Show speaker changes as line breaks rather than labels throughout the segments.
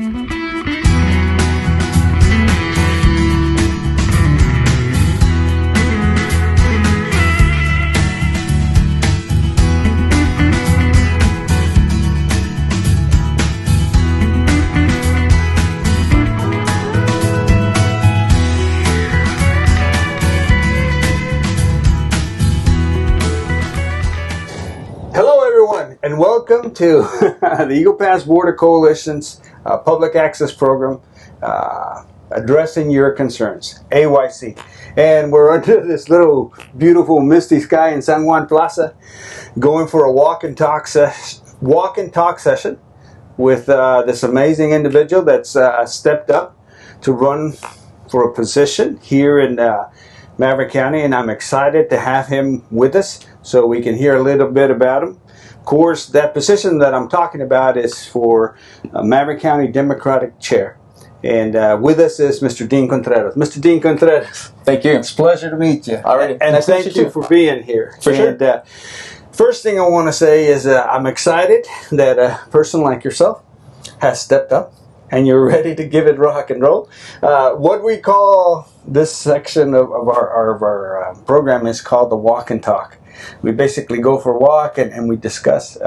And welcome to the Eagle Pass Border Coalition's Public Access Program, Addressing Your Concerns, AYC. And we're under this little beautiful misty sky in San Juan Plaza, going for a walk and talk session with this amazing individual that's stepped up to run for a position here in Maverick County, and I'm excited to have him with us so we can hear a little bit about him. Of course, that position that I'm talking about is for Maverick County Democratic Chair. And with us is Mr. Dean Contreras. Mr. Dean Contreras.
Thank you.
It's a pleasure to meet you.
All right.
And thank you for being here.
For sure.
And, first thing I want to say is I'm excited that a person like yourself has stepped up and you're ready to give it rock and roll. What we call this section of our program is called the Walk and Talk. We basically go for a walk and we discuss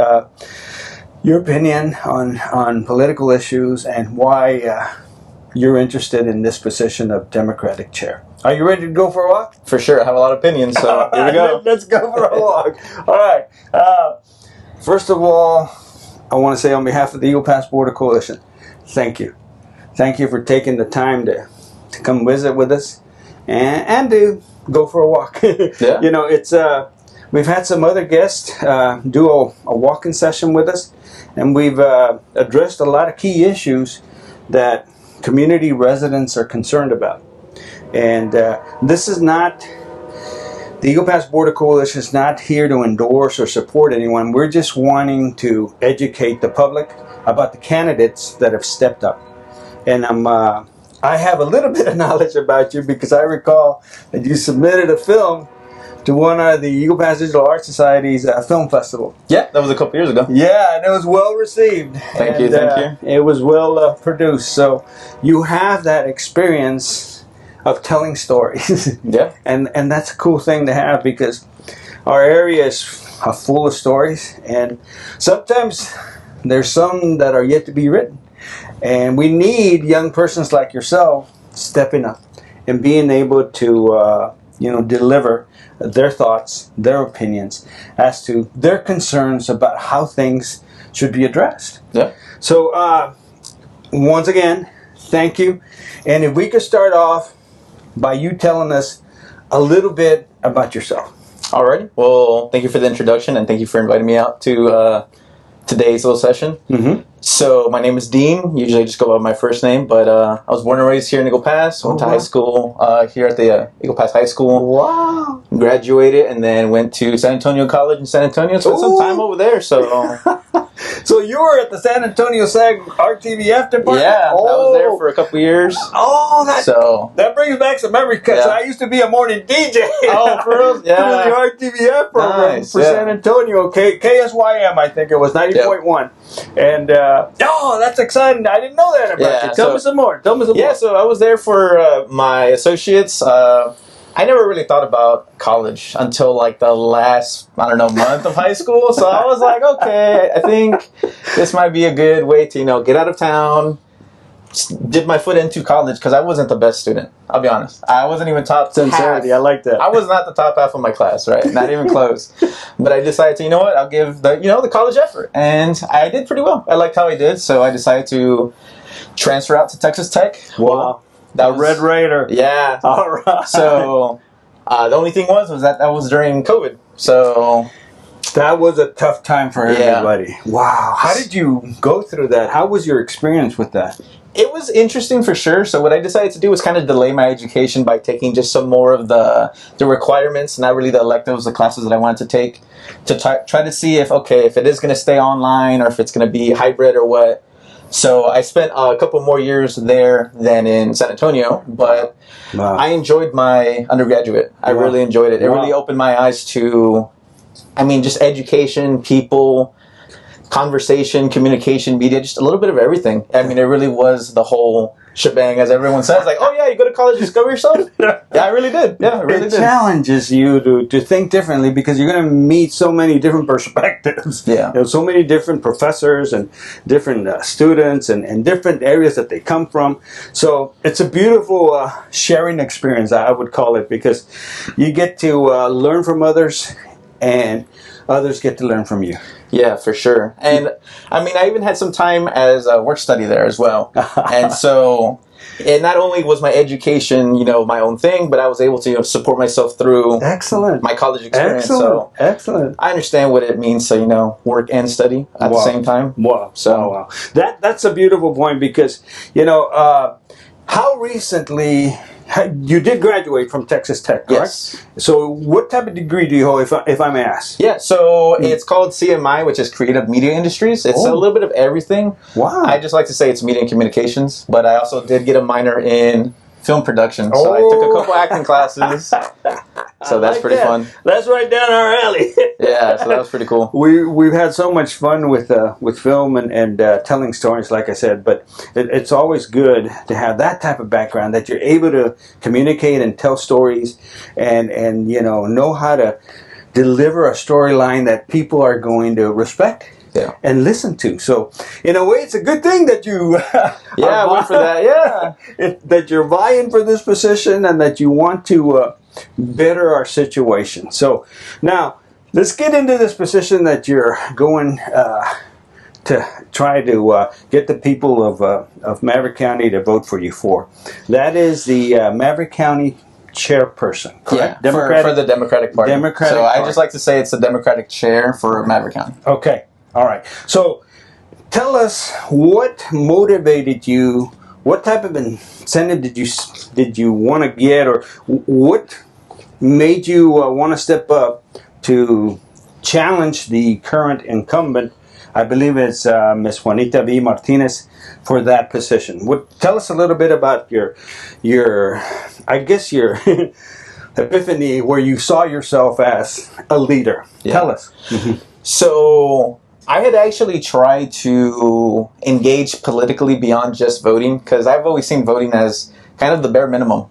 your opinion on political issues and why you're interested in this position of Democratic Chair. Are you ready to go for a walk?
For sure. I have a lot of opinions, so here we go.
Let's go for a walk. All right. First of all, I want to say on behalf of the Eagle Pass Border Coalition, thank you. Thank you for taking the time to come visit with us and to go for a walk.
Yeah.
You know, it's... We've had some other guests do a walking session with us, and we've addressed a lot of key issues that community residents are concerned about. And this is not, the Eagle Pass Border Coalition is not here to endorse or support anyone. We're just wanting to educate the public about the candidates that have stepped up. And I have a little bit of knowledge about you because I recall that you submitted a film to one of the Eagle Pass Digital Art Society's film festival.
Yeah, that was a couple years ago.
Yeah, and it was well received.
Thank you.
It was well produced. So you have that experience of telling stories.
Yeah.
And that's a cool thing to have because our area is full of stories, and sometimes there's some that are yet to be written. And we need young persons like yourself stepping up and being able to deliver their thoughts, their opinions as to their concerns about how things should be addressed.
Yeah.
So, once again, thank you. And if we could start off by you telling us a little bit about yourself.
All right. Well, thank you for the introduction, and thank you for inviting me out to today's little session.
Mm-hmm.
So my name is Dean. Usually I just go by my first name, but I was born and raised here in Eagle Pass. Went to high school here at the Eagle Pass High School.
Wow.
Graduated and then went to San Antonio College in San Antonio. Spent some time over there. So
So you were at the San Antonio SAG RTVF department?
yeah, I was there for a couple years.
Oh, that brings back some memories because I used to be a morning DJ.
Oh, for real? Yeah.
For the RTVF program for San Antonio. KSYM, I think it was 90.1. And that's exciting. I didn't know that about you. Tell me some more.
Yeah, so I was there for my associates. I never really thought about college until like the last, month of high school. So I was like, okay, I think this might be a good way to, get out of town. Dip my foot into college because I wasn't the best student. I'll be honest. I wasn't even top
Sincerity,
half.
I like that.
I was not the top half of my class, right? Not even close. But I decided to, I'll give the college effort. And I did pretty well. I liked how I did. So I decided to transfer out to Texas Tech.
Wow.
That was
Red Raider.
Yeah.
All right.
So the only thing was that was during COVID. So
that was a tough time for everybody. Wow. How did you go through that? How was your experience with that?
It was interesting for sure. So what I decided to do was kind of delay my education by taking just some more of the requirements, not really the electives, the classes that I wanted to take, to try to see if it is going to stay online or if it's going to be hybrid or what. So I spent a couple more years there than in San Antonio, but I enjoyed my undergraduate. I really enjoyed it. It really opened my eyes to, just education, people, conversation, communication, media, just a little bit of everything. I mean, it really was the whole shebang, as everyone says. Like, oh yeah, you go to college, discover yourself. Yeah, I really did. Yeah, I really did.
It challenges you to think differently because you're going to meet so many different perspectives.
Yeah,
so many different professors and different students and different areas that they come from. So it's a beautiful sharing experience, I would call it, because you get to learn from others and others get to learn from you.
Yeah, for sure. And I mean, I even had some time as a work study there as well. And so it not only was my education, my own thing, but I was able to support myself through my college experience.
Excellent.
I understand what it means to, work and study at the same time.
Wow.
So
wow. That's a beautiful point because, how recently... You did graduate from Texas Tech, correct?
Yes.
So what type of degree do you hold, if I may ask?
Yeah, so it's called CMI, which is Creative Media Industries. It's a little bit of everything.
Wow.
I just like to say it's media and communications, but I also did get a minor in film production. So I took a couple acting classes. So that's pretty fun.
That's right down our alley.
Yeah, so that was pretty cool.
We've had so much fun with film and telling stories, like I said, but it's always good to have that type of background that you're able to communicate and tell stories and know how to deliver a storyline that people are going to respect.
Yeah.
And listen to. So, in a way, it's a good thing that you
I went for that. Yeah.
that you're vying for this position and that you want to better our situation. So, now, let's get into this position that you're going to try to get the people of Maverick County to vote for you for. That is the Maverick County Chairperson, correct?
Yeah, for the Democratic Party.
Democratic
so
Party.
I just like to say it's the Democratic chair for Maverick County.
Okay. All right. So tell us what motivated you. What type of incentive did you want to get, or what made you want to step up to challenge the current incumbent? I believe it's Miss Juanita V. Martinez for that position. Tell us a little bit about your epiphany where you saw yourself as a leader.
Yeah.
Tell us.
So I had actually tried to engage politically beyond just voting, because I've always seen voting as kind of the bare minimum.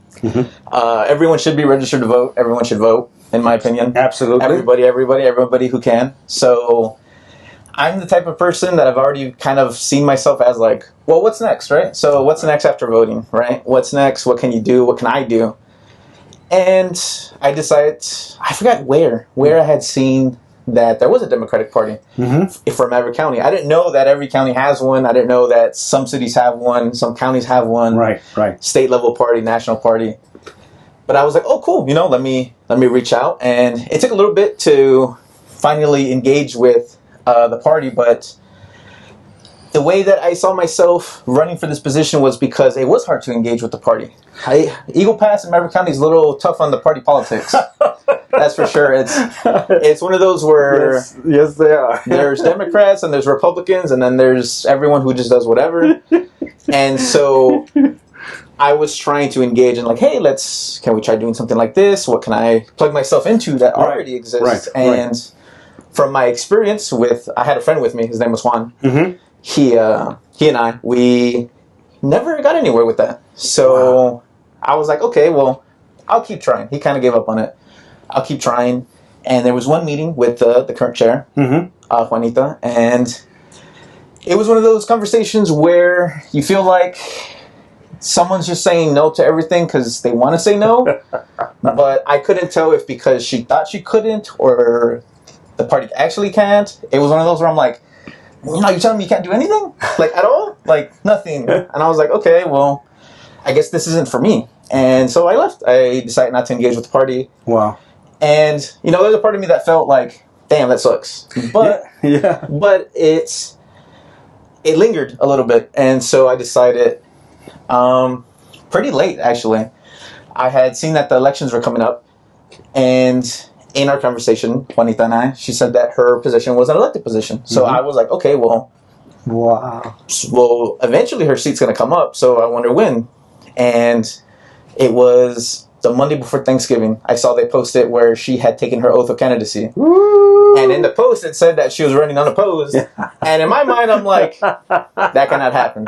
Everyone should be registered to vote. Everyone should vote, in my opinion.
Absolutely.
Everybody who can. So I'm the type of person that I've already kind of seen myself as like, well, what's next, right? So what's next after voting, right? What's next? What can you do? What can I do? And I decided, I forgot where I had seen that there was a Democratic Party for Maverick County. I didn't know that every county has one. I didn't know that some cities have one, some counties have one.
Right.
State level party, national party. But I was like, oh, cool. Let me reach out. And it took a little bit to finally engage with the party, but the way that I saw myself running for this position was because it was hard to engage with the party. Eagle Pass and Maverick County is a little tough on the party politics. That's for sure. It's one of those where
yes they are.
There's Democrats and there's Republicans, and then there's everyone who just does whatever. And so I was trying to engage in like, hey, can we try doing something like this? What can I plug myself into that already exists? And from my experience I had a friend with me. His name was Juan. He and I, we never got anywhere with that. So I was like, okay, well, I'll keep trying. He kind of gave up on it. I'll keep trying. And there was one meeting with the current chair, Juanita, and it was one of those conversations where you feel like someone's just saying no to everything because they want to say no. But I couldn't tell if because she thought she couldn't or the party actually can't. It was one of those where I'm like, you're telling me you can't do anything? Like, at all? Like, nothing. And I was like, okay, well, I guess this isn't for me. And so I left. I decided not to engage with the party.
Wow.
And, there's a part of me that felt like, damn, that sucks. But but it lingered a little bit. And so I decided, pretty late, actually. I had seen that the elections were coming up. And in our conversation, Juanita and I, she said that her position was an elected position. So I was like, okay, well, eventually her seat's going to come up. So I wonder when. And it was the Monday before Thanksgiving. I saw they posted where she had taken her oath of candidacy.
Woo!
And in the post, it said that she was running unopposed. And in my mind, I'm like, that cannot happen.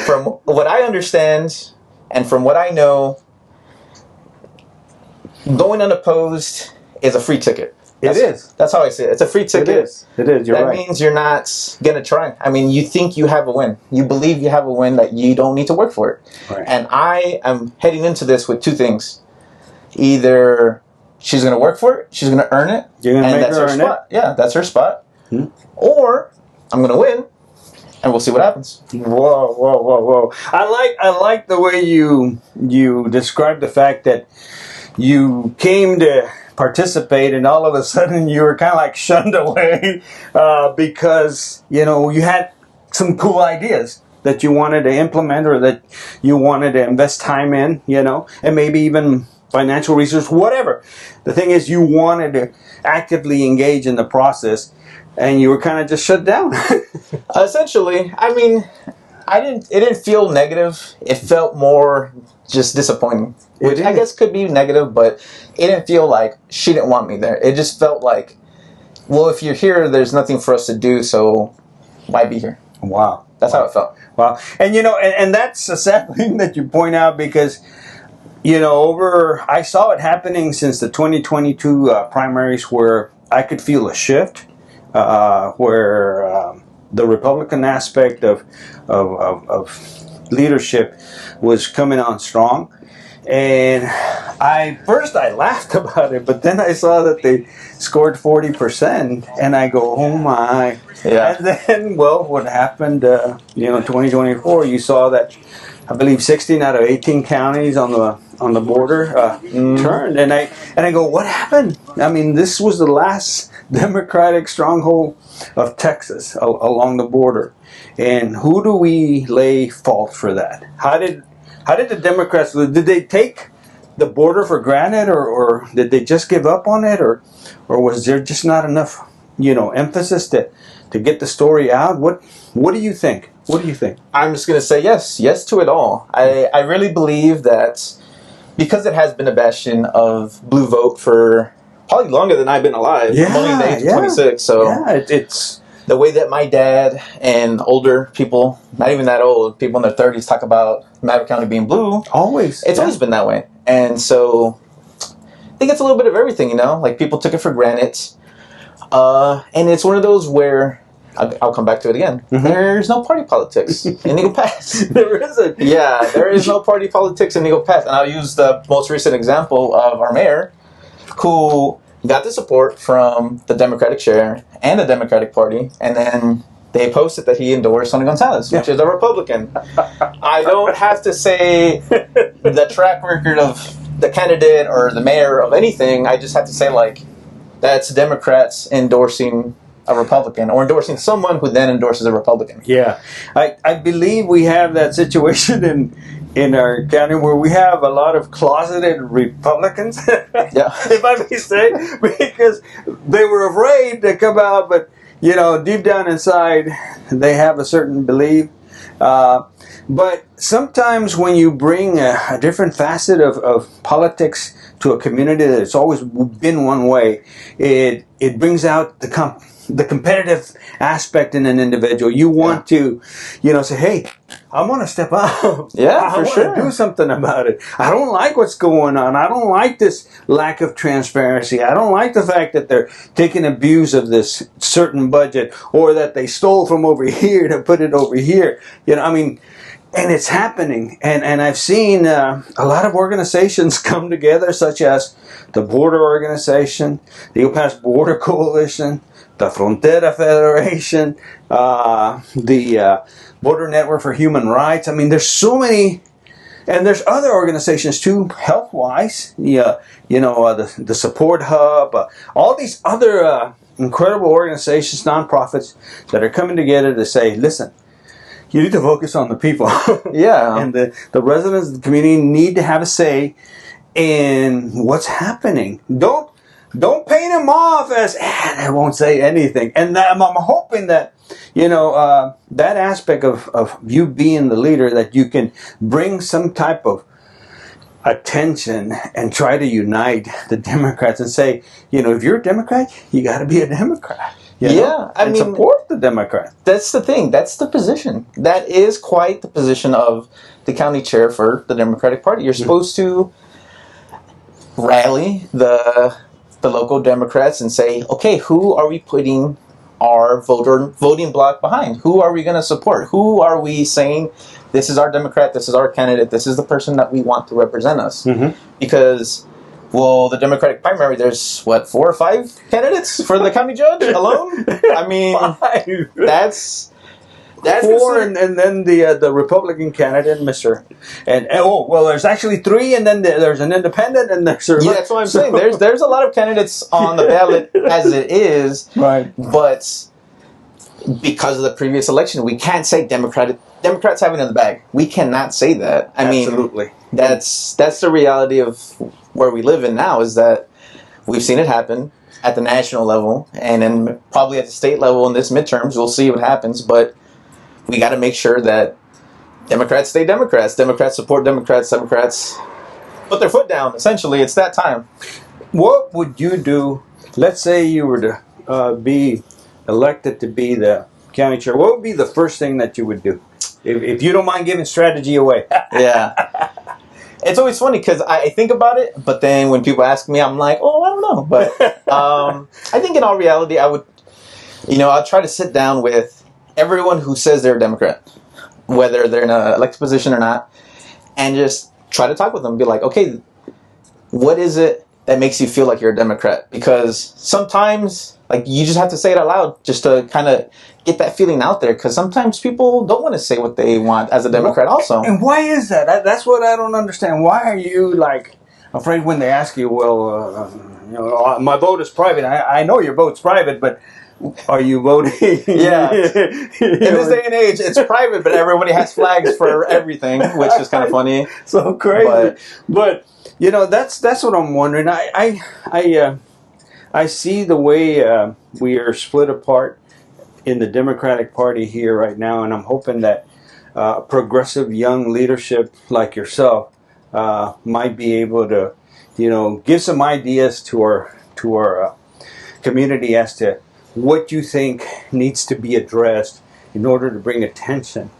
From what I understand and from what I know, going unopposed is a free ticket.
It is.
That's how I see it. It's a free ticket.
It is. It is. You're right.
That means you're not going to try. I mean, you think you have a win. You believe you have a win that you don't need to work for it.
Right.
And I am heading into this with two things. Either she's going to work for it, she's going to earn it,
You're going to make
that's
her
her
earn
spot.
it.
Yeah, that's her spot.
Hmm.
Or I'm going to win, and we'll see what happens.
Whoa. I like the way you described the fact that you came to participate and all of a sudden you were kind of like shunned away because, you know, you had some cool ideas that you wanted to implement or that you wanted to invest time in, you know, and maybe even financial resources, whatever. The thing is, you wanted to actively engage in the process and you were kind of just shut down.
Essentially, I mean, it didn't feel negative. It felt more just disappointing, which I guess could be negative, but it didn't feel like she didn't want me there. It just felt like, well, if you're here, there's nothing for us to do, so why be here?
Wow.
That's how it felt.
Wow. And, you know, and that's a sad thing that you point out because, you know, I saw it happening since the 2022 primaries where I could feel a shift, where the Republican aspect of leadership was coming on strong. And first I laughed about it, but then I saw that they scored 40%, and I go, oh my.
Yeah.
And then, well, what happened, 2024, you saw that, I believe 16 out of 18 counties on the border turned, and I go, what happened? I mean, this was the last Democratic stronghold of Texas along the border, and who do we lay fault for that? How did the Democrats, did they take the border for granted, or did they just give up on it, or was there just not enough, emphasis to get the story out? What do you think? What do you think?
I'm just going to say yes to it all. I really believe that because it has been a bastion of blue vote for probably longer than I've been alive. I'm only in the age of 26, so
it's
the way that my dad and older people, not even that old, people in their 30s talk about Maverick County being blue. It's always been that way. And so I think it's a little bit of everything, like people took it for granted. And it's one of those where, I'll come back to it again. Mm-hmm. There's no party politics in Eagle Pass.
There isn't.
Yeah, there is no party politics in Eagle Pass. And I'll use the most recent example of our mayor, who got the support from the Democratic chair and the Democratic Party, and then they posted that he endorsed Sonny Gonzalez, which is a Republican. I don't have to say the track record of the candidate or the mayor of anything. I just have to say, that's Democrats endorsing a Republican, or endorsing someone who then endorses a Republican.
Yeah. I believe we have that situation in our county where we have a lot of closeted Republicans, if I may say, because they were afraid to come out, but, deep down inside, they have a certain belief. But sometimes when you bring a different facet of politics to a community that's always been one way, it brings out the competitive aspect in an individual. You want to, say, hey, I want to step up.
Yeah,
I want to do something about it. I don't like what's going on. I don't like this lack of transparency. I don't like the fact that they're taking abuse of this certain budget, or that they stole from over here to put it over here. And it's happening. And I've seen a lot of organizations come together, such as the Border Organization, the Eagle Pass Border Coalition, the Frontera Federation, the Border Network for Human Rights. There's so many, and there's other organizations too, health-wise. The Support Hub, all these other incredible organizations, nonprofits that are coming together to say, listen, you need to focus on the people.
Yeah.
And the residents of the community need to have a say in what's happening. Don't paint them off as, they won't say anything. And I'm hoping that, that aspect of you being the leader, that you can bring some type of, attention and try to unite the Democrats and say, if you're a Democrat, you got to be a Democrat.
I mean,
support the Democrat.
That's the thing. That's the position. That is quite the position of the county chair for the Democratic Party. You're supposed to rally the local Democrats and say, okay, who are we putting our voting bloc behind? Who are we going to support? Who are we saying, this is our Democrat, this is our candidate, this is the person that we want to represent us? Because, well, the Democratic primary, there's, 4 or 5 candidates for the county judge alone? I mean,
5.
that's
4, and then the Republican candidate, there's actually 3, and then there's an independent, and there's
that's what I'm saying. There's a lot of candidates on the ballot as it is,
right?
But because of the previous election, we can't say Democrats have it in the bag. We cannot say that. I mean, that's the reality of where we live in now. Is that we've seen it happen at the national level, and then probably at the state level in this midterms. We'll see what happens, but we got to make sure that Democrats stay Democrats. Democrats support Democrats. Democrats put their foot down. Essentially, it's that time.
What would you do? Let's say you were to be elected to be the county chair. What would be the first thing that you would do? If you don't mind giving strategy away.
Yeah. It's always funny because I think about it, but then when people ask me, I'm like, oh, I don't know. But I think in all reality, I'll try to sit down with everyone who says they're a Democrat, whether they're in an elected position or not, and just try to talk with them and be like, okay, what is it that makes you feel like you're a Democrat? Because sometimes, you just have to say it out loud just to kind of get that feeling out there, because sometimes people don't want to say what they want as a Democrat also.
And why is that? That's what I don't understand. Why are you, afraid when they ask you, my vote is private. I know your vote's private, but are you voting?
Yeah. In this day and age, it's private, but everybody has flags for everything, which is kind of funny.
So crazy. But that's what I'm wondering. I see the way we are split apart in the Democratic Party here right now, and I'm hoping that progressive young leadership like yourself might be able to, give some ideas to our community as to what you think needs to be addressed in order to bring attention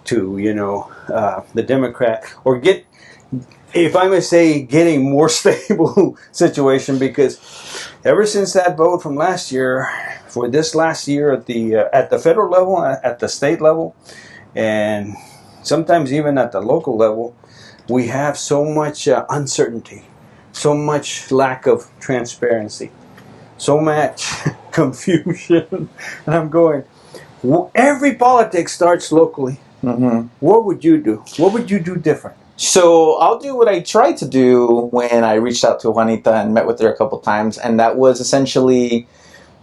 to, the Democrat, or get, if I may say, getting more stable situation, because ever since that vote from last year, for this last year at the federal level, at the state level, and sometimes even at the local level, we have so much uncertainty, so much lack of transparency, so much confusion. And I'm going, every politics starts locally. What would you do? What would you do different?
So I'll do what I tried to do when I reached out to Juanita and met with her a couple times, and that was essentially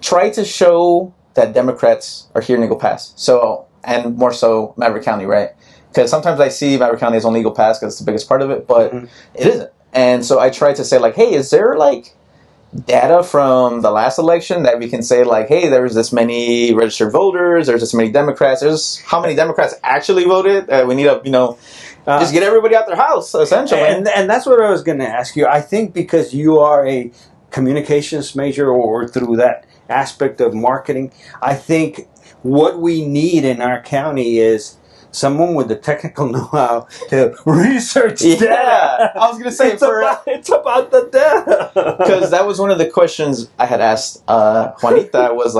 try to show that Democrats are here in Eagle Pass. So, and more so Maverick County, right? Because sometimes I see Maverick County as only Eagle Pass because it's the biggest part of it, but it isn't. And so I tried to say, hey, is there data from the last election that we can say, hey, there was this many registered voters, there's this many Democrats, there's how many Democrats actually voted? We need to, just get everybody out their house, essentially.
And that's what I was going to ask you. I think because you are a communications major, or through that aspect of marketing, I think what we need in our county is someone with the technical know-how to research data.
I was going to say,
it's about the data.
Because that was one of the questions I had asked Juanita, was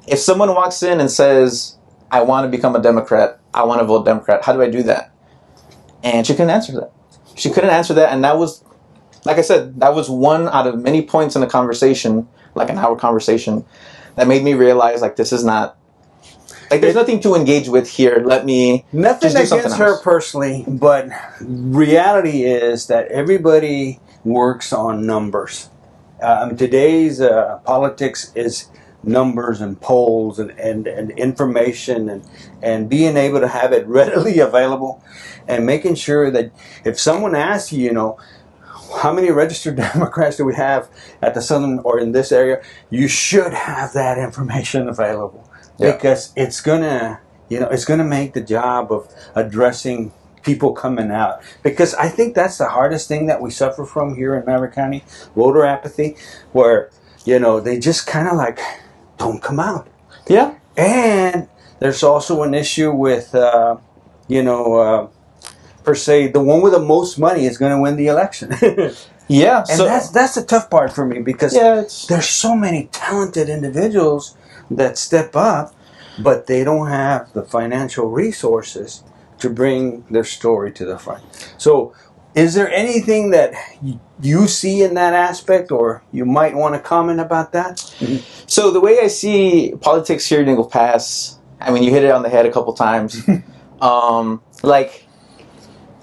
if someone walks in and says, I want to become a Democrat, I want to vote Democrat, how do I do that? And she couldn't answer that. She couldn't answer that, and that was, like I said, that was one out of many points in the conversation, an hour conversation, that made me realize, this is not, there's nothing to engage with here. Let me
nothing
just do
against her personally, but reality is that everybody works on numbers. Today's politics is numbers and polls and information and being able to have it readily available, and making sure that if someone asks you, how many registered Democrats do we have at the southern or in this area, you should have that information available. Yeah. Because it's gonna make the job of addressing people coming out, because I think that's the hardest thing that we suffer from here in Maverick County, voter apathy, where they just kind of like don't come out.
Yeah.
And there's also an issue with per se, the one with the most money is going to win the election.
Yeah,
and that's the tough part for me, because there's so many talented individuals that step up, but they don't have the financial resources to bring their story to the front. So is there anything that you see in that aspect, or you might want to comment about that?
So the way I see politics here in Eagle Pass, I mean, you hit it on the head a couple times. Like,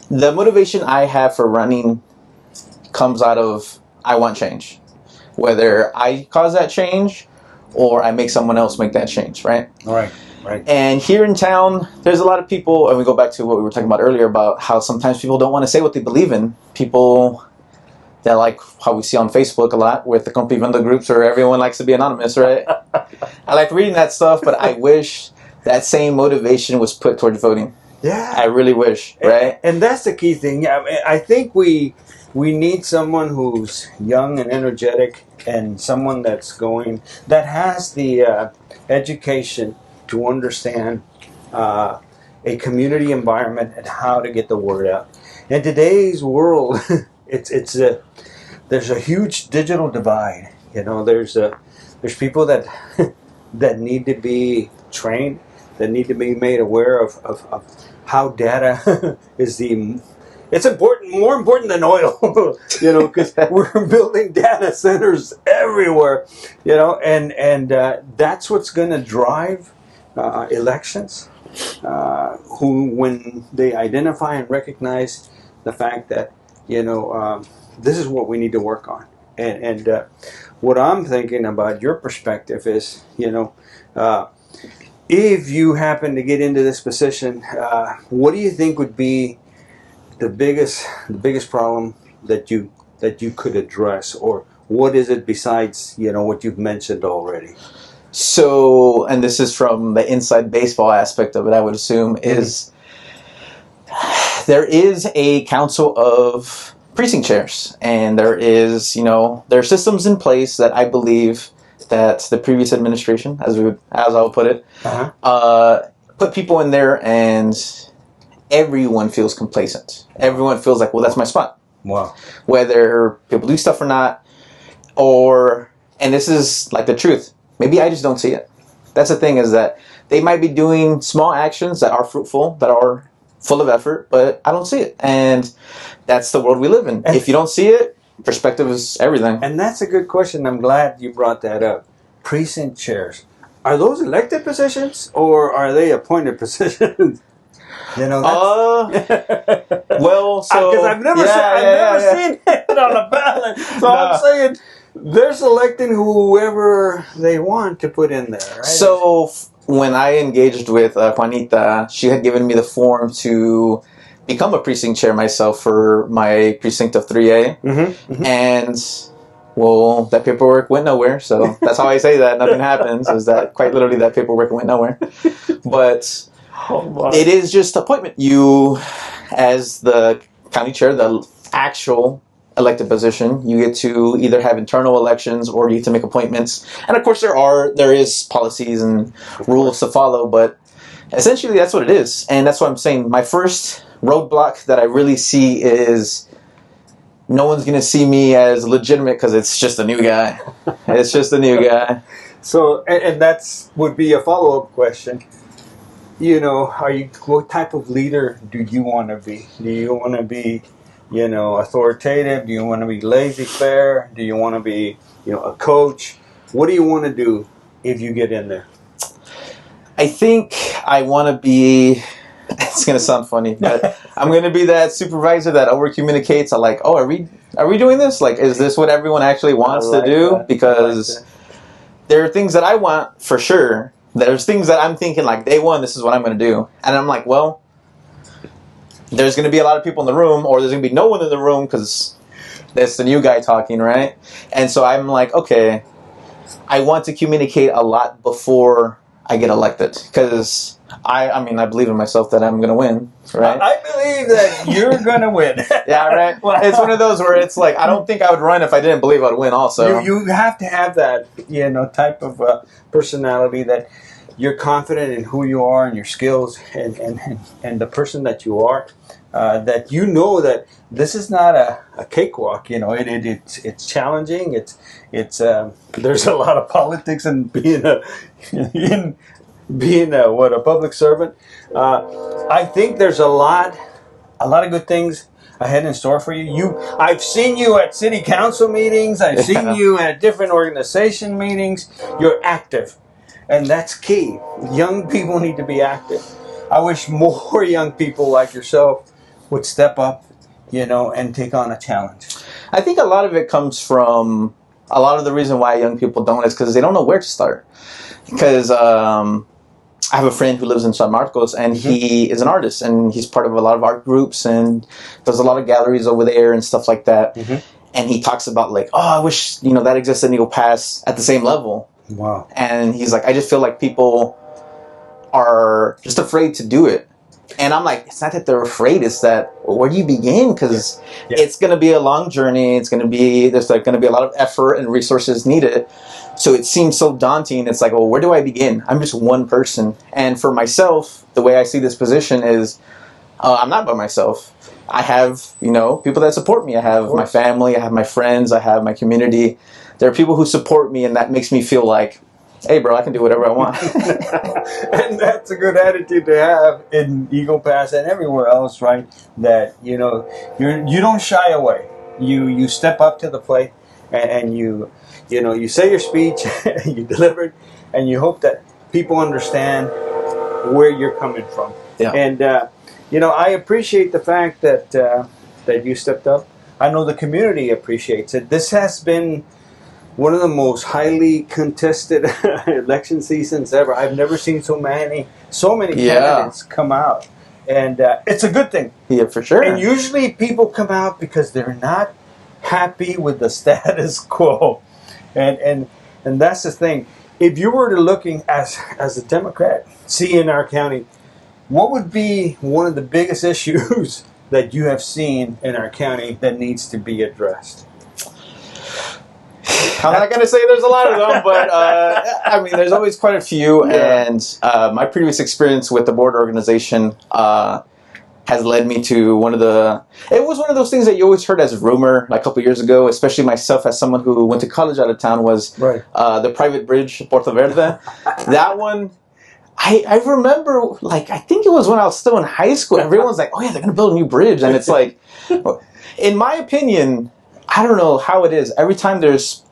the motivation I have for running comes out of, I want change. Whether I cause that change or I make someone else make that change, right?
Right.
And here in town, there's a lot of people, and we go back to what we were talking about earlier about how sometimes people don't want to say what they believe in. People that, like how we see on Facebook a lot with the Compi Vendo groups where everyone likes to be anonymous, right? I like reading that stuff, but I wish that same motivation was put towards voting.
Yeah.
I really wish, right?
And that's the key thing. I think we need someone who's young and energetic, and someone that has the education to understand a community environment and how to get the word out. In today's world, there's a huge digital divide. There's people that that need to be trained, that need to be made aware of how data is it's important, more important than oil, because we're building data centers everywhere, and that's what's going to drive elections. When they identify and recognize the fact that this is what we need to work on, and what I'm thinking about your perspective is, if you happen to get into this position, what do you think would be the biggest problem that you could address, or what is it besides what you've mentioned already?
So, and this is from the inside baseball aspect of it, I would assume, is there is a council of precinct chairs, and there are systems in place that I believe that the previous administration, as I would put it, put people in there, and everyone feels complacent. Everyone feels like, well, that's my spot.
Wow.
Whether people do stuff or not, and this is like the truth, maybe I just don't see it. That's the thing, is that they might be doing small actions that are fruitful, that are full of effort, but I don't see it. And that's the world we live in. If you don't see it, perspective is everything.
And that's a good question. I'm glad you brought that up. Precinct chairs. Are those elected positions, or are they appointed positions?
Well, so
because I've never seen it on a ballot. So I'm saying they're selecting whoever they want to put in there, right?
So when I engaged with Juanita, she had given me the form to become a precinct chair myself for my precinct of 3A. And well, that paperwork went nowhere. So that's how I say that nothing happens, is that quite literally that paperwork went nowhere. But it is just appointment. You, as the county chair, the actual elected position, you get to either have internal elections or you get to make appointments. And of course there is policies and rules to follow, but essentially that's what it is. And that's what I'm saying. My first roadblock that I really see is no one's going to see me as legitimate because it's just a new guy. It's just a new guy.
So, and that's would be a follow-up question. What type of leader do you want to be? Do you want to be, authoritative? Do you want to be laissez-faire? Do you want to be, a coach? What do you want to do if you get in there?
I think I want to be, it's going to sound funny, but I'm going to be that supervisor that over-communicates. I'm like, oh, are we doing this? Like, is this what everyone actually wants to do? Because there are things that I want for sure. There's things that I'm thinking, like, day one, this is what I'm going to do. And I'm like, well, there's going to be a lot of people in the room, or there's going to be no one in the room because it's the new guy talking, right? And so I'm like, okay, I want to communicate a lot before I get elected, because I mean, I believe in myself that I'm going to win, right?
I believe that you're going to win.
Yeah, right?
Well,
it's one of those where it's like, I don't think I would run if I didn't believe I'd win also.
You have to have that, type of personality that you're confident in who you are and your skills and the person that you are, that you know that this is not a cakewalk. It's challenging. It's there's a lot of politics in being a public servant. I think there's a lot of good things ahead in store for you. I've seen you at city council meetings. I've seen you at different organization meetings. You're active, and that's key. Young people need to be active. I wish more young people like yourself would step up, and take on a challenge.
I think a lot of it comes from, a lot of the reason why young people don't is because they don't know where to start. Because I have a friend who lives in San Marcos, and he is an artist, and he's part of a lot of art groups and does a lot of galleries over there and stuff like that. And he talks about like, I wish, that existed in Eagle Pass at the same level.
Wow.
And he's like, I just feel like people are just afraid to do it. And I'm like, it's not that they're afraid, it's that, where do you begin? Because it's going to be a long journey. There's going to be a lot of effort and resources needed. So it seems so daunting. It's like, well, where do I begin? I'm just one person. And for myself, the way I see this position is, I'm not by myself. I have, people that support me. I have my family. I have my friends. I have my community. There are people who support me, and that makes me feel like, hey, bro, I can do whatever I want.
And that's a good attitude to have in Eagle Pass and everywhere else, right? That, you don't shy away. You step up to the plate, and you say your speech, you deliver it, and you hope that people understand where you're coming from.
Yeah.
And, I appreciate the fact that you stepped up. I know the community appreciates it. This has been one of the most highly contested election seasons ever. I've never seen so many candidates come out, and it's a good thing.
Yeah, for sure.
And usually people come out because they're not happy with the status quo, and that's the thing. If you were to looking as a Democrat, see in our county, what would be one of the biggest issues that you have seen in our county that needs to be addressed?
I'm not going to say there's a lot of them, but there's always quite a few. Yeah. And my previous experience with the board organization has led me to it was one of those things that you always heard as a rumor like a couple years ago, especially myself as someone who went to college out of town, was the private bridge, Puerto Verde. That one, I remember, I think it was when I was still in high school, everyone's like, oh yeah, they're going to build a new bridge. And it's like, in my opinion, I don't know how it is. Every time there's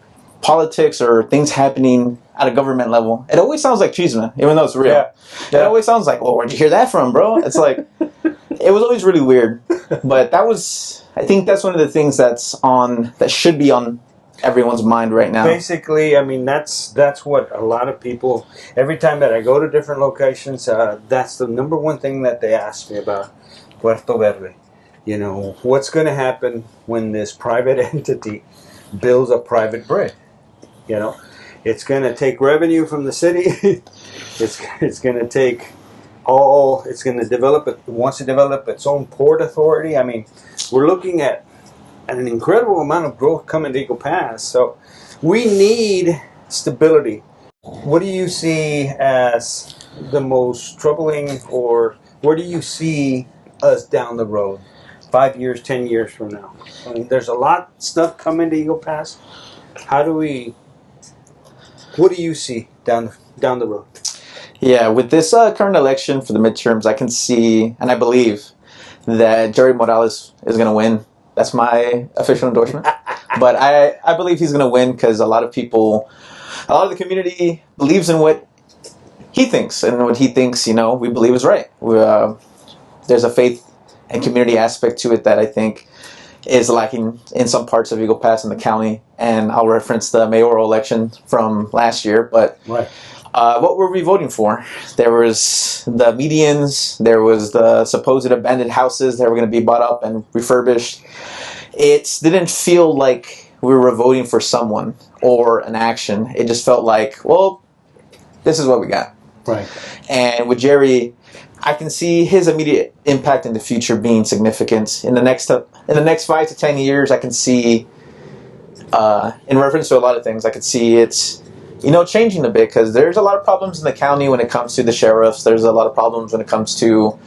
politics or things happening at a government level, it always sounds like chisme, even though it's real. Yeah. It always sounds like, well, where'd you hear that from, bro? It's like, it was always really weird. But I think that's one of the things that should be on everyone's mind right now.
Basically, that's what a lot of people, every time that I go to different locations, that's the number one thing that they ask me about, Puerto Verde. What's going to happen when this private entity builds a private bridge? It's going to take revenue from the city. It's going to take it's going to develop it. It wants to develop its own port authority. We're looking at an incredible amount of growth coming to Eagle Pass. So we need stability. What do you see as the most troubling, or where do you see us down the road? 5 years, 10 years from now. There's a lot of stuff coming to Eagle Pass. What do you see down the road?
Yeah, with this current election for the midterms, I can see, and I believe, that Jerry Morales is going to win. That's my official endorsement. But I believe he's going to win because a lot of the community believes in what he thinks, and what he thinks, we believe is right. There's a faith and community aspect to it that I think is lacking in some parts of Eagle Pass in the county. And I'll reference the mayoral election from last year. But what were we voting for? There was the medians. There was the supposed abandoned houses that were going to be bought up and refurbished. It didn't feel like we were voting for someone or an action. It just felt like, well, this is what we got.
Right.
And with Jerry, I can see his immediate impact in the future being significant. In the next 5 to 10 years, I can see, in reference to a lot of things, I could see it's, changing a bit, because there's a lot of problems in the county when it comes to the sheriffs. There's a lot of problems when it comes to,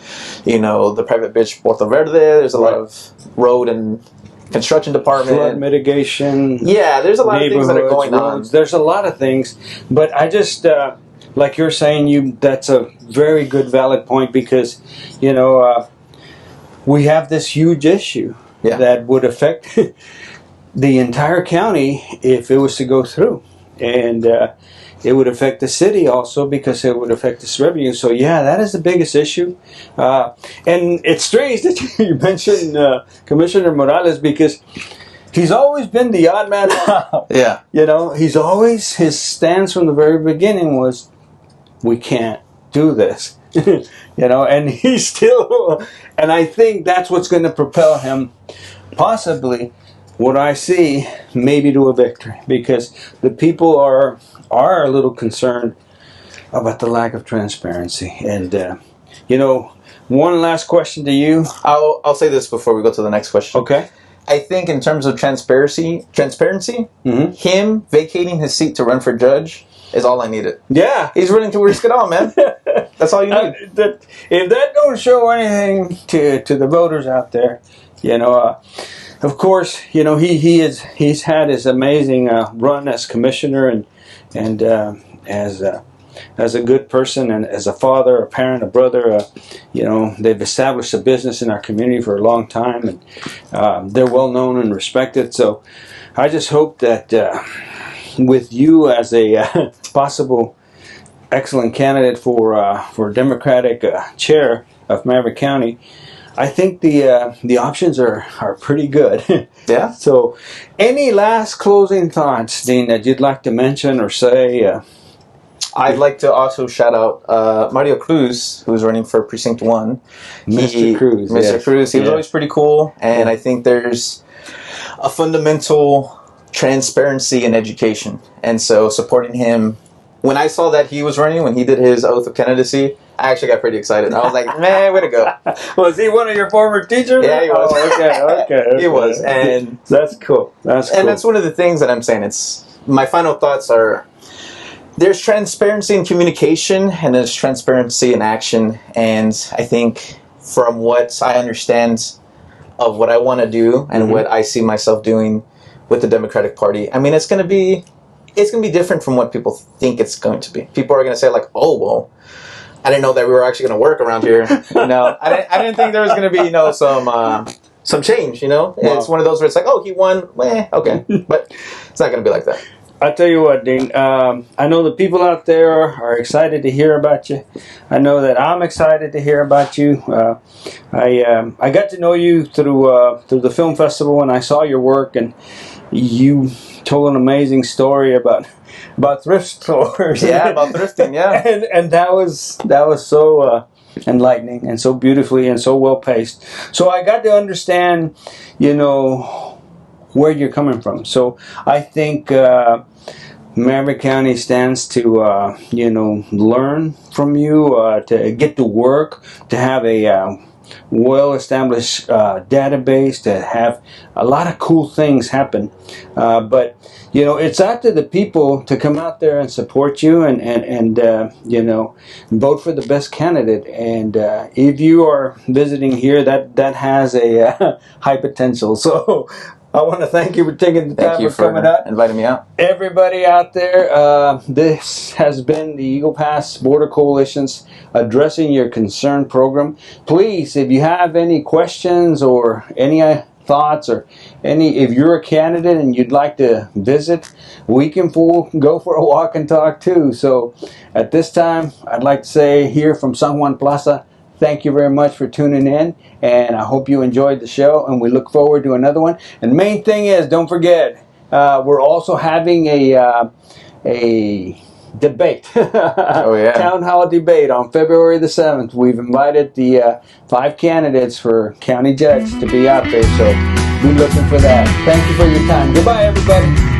the private beach Puerto Verde. There's a lot of road and construction department.
Flood mitigation.
Yeah, there's a lot of things that are going
roads.
on.
There's a lot of things. But I just, like you're saying, that's a very good, valid point, because, we have this huge issue that would affect the entire county if it was to go through. And it would affect the city also, because it would affect its revenue. So yeah, that is the biggest issue. And it's strange that you mentioned Commissioner Morales, because he's always been the odd man out.
Yeah.
His stance from the very beginning was, we can't do this. And he's still, and I think that's what's going to propel him, possibly, what I see, maybe to a victory, because the people are a little concerned about the lack of transparency. And one last question to you.
I'll say this before we go to the next question.
Okay.
I think in terms of transparency,
Mm-hmm.
him vacating his seat to run for judge is all I needed.
Yeah,
He's willing to risk it all, man. That's all you need.
If that don't show anything to the voters out there, of course, he's had his amazing run as commissioner and as a good person, and as a father, a parent, a brother. They've established a business in our community for a long time, and they're well known and respected. So I just hope that with you as a possible excellent candidate for Democratic chair of Maverick County, I think the options are pretty good.
Yeah.
So, any last closing thoughts, Dean, that you'd like to mention or say?
I'd like to also shout out Mario Cruz, who's running for Precinct 1.
Mr. Cruz.
Mr.
Yes.
Cruz. He was always pretty cool, and I think there's a fundamental transparency in education. And so supporting him, when I saw that he was running, when he did his oath of candidacy, I actually got pretty excited. I was like, man, way to go.
Was he one of your former teachers?
Yeah, he was.
Oh, okay.
He was. And
that's cool.
And that's one of the things that I'm saying. It's my final thoughts are, there's transparency in communication, and there's transparency in action. And I think from what I understand of what I want to do and what I see myself doing with the Democratic Party, I mean, it's going to be different from what people think it's going to be. People are going to say like, oh, well, I didn't know that we were actually going to work around here. I didn't think there was going to be, some change, Wow. It's one of those where it's like, oh, he won, okay. But it's not going to be like that.
I'll tell you what, Dean. I know the people out there are excited to hear about you. I know that I'm excited to hear about you. I got to know you through the film festival, and I saw your work, and you told an amazing story about thrift stores.
Yeah, about thrifting. Yeah,
and that was so enlightening and so beautifully and so well paced. So I got to understand, where you're coming from. So I think Maverick County stands to learn from you, to get to work, to have a well-established database, to have a lot of cool things happen. But it's up to the people to come out there and support you and vote for the best candidate. And if you are visiting here, that has a high potential. So I want to thank you for taking the time for coming out.
Inviting me out.
Everybody out there, this has been the Eagle Pass Border Coalition's Addressing Your Concern program. Please, if you have any questions or any thoughts, or if you're a candidate and you'd like to visit, we can go for a walk and talk too. So at this time, I'd like to say here from San Juan Plaza, thank you very much for tuning in, and I hope you enjoyed the show, and we look forward to another one. And the main thing is, don't forget, we're also having a debate, town hall debate on February the 7th. We've invited the 5 candidates for county judge to be out there, so be looking for that. Thank you for your time. Goodbye, everybody.